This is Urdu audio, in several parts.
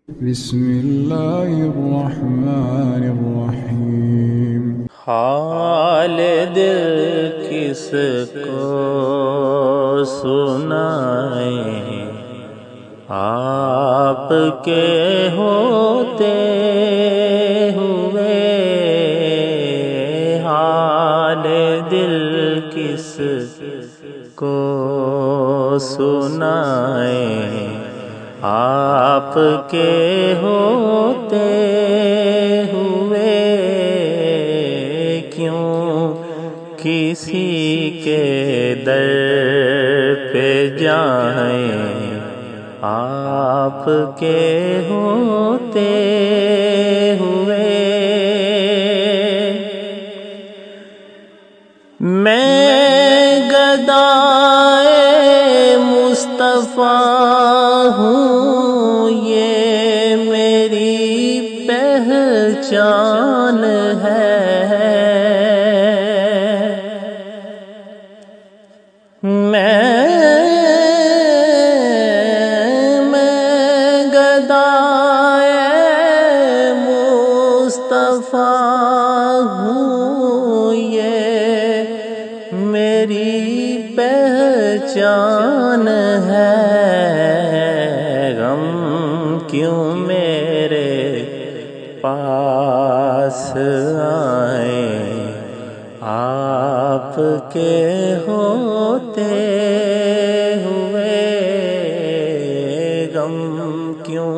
بسم اللہ الرحمن الرحیم۔ حال دل کس کو سنائیں، آپ کے ہوتے ہوئے حال دل کس کو سنائیں، آپ کے ہوتے ہوئے کیوں کسی کے در پہ جائیں، آپ کے ہوتے ہوئے میں گدائے مصطفیٰ ہوں، یہ میری پہچان ہے، میں گدائے مصطفیٰ ہوں، یہ میری پہچان ہے، غم کیوں میرے پاس آئے، آپ کے ہوتے ہوئے غم کیوں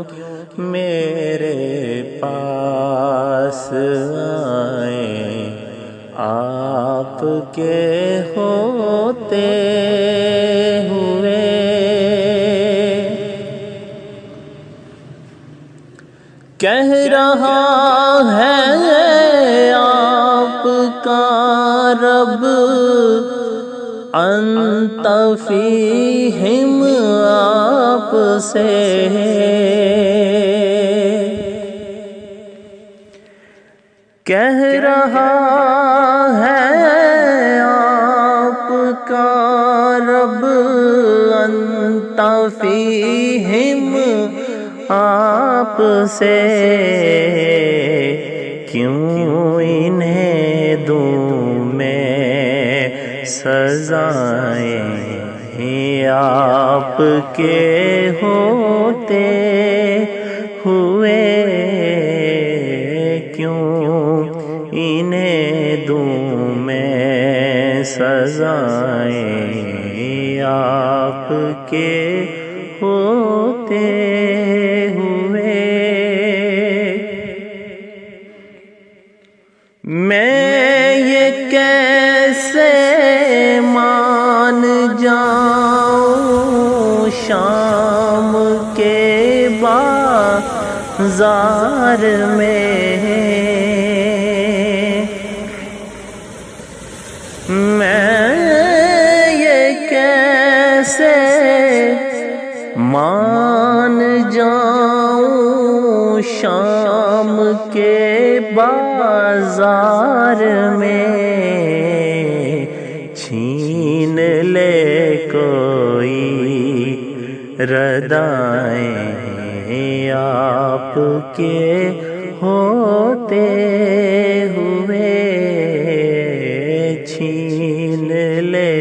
میرے پاس آئے، آپ کے ہوتے ہوئے کہہ رہا ہے آپ کا رب، انت فیہم آپ سے کہہ رہا ہے آپ کا رب، انت فیہم آپ سے کیوں انہیں دوں میں سزائیں، آپ کے ہوتے ہوئے کیوں انہیں دوں میں سزائیں، آپ کے ہوتے ہوئے میں یہ کیسے مان جاؤں، شام کے بازار میں میں یہ کیسے مان جاؤں، شام کے بازار میں چھین لے کوئی ردائیں، آپ کے ہوتے ہوئے چھین لے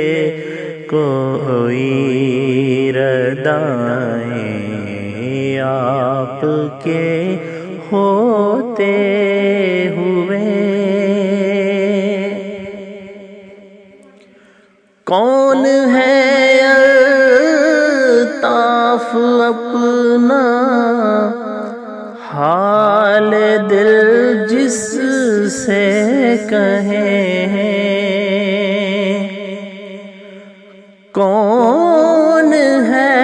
کوئی ردائیں، آپ کے ہوتے ہوئے کون ہے الطاف اپنا حال دل جس سے کہیں، کون ہے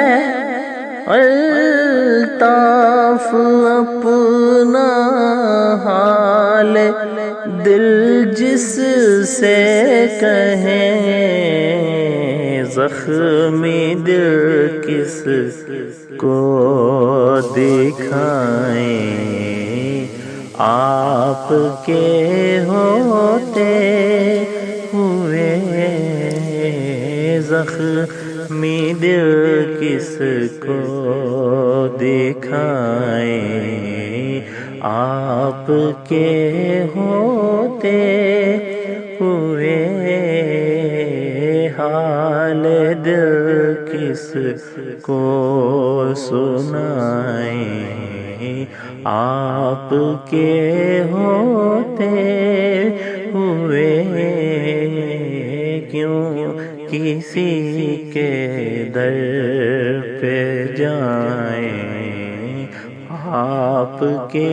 الطاف اپنا حال دل جس سے کہیں، زخمی دل کس کو دکھائیں، آپ کے ہوتے ہوئے زخمی دل کس کو دکھائیں، آپ کے ہوتے ہوئے حال دل کس کو سنائیں، آپ کے ہوتے ہوئے کیوں کسی کے در پہ جائیں، آپ کے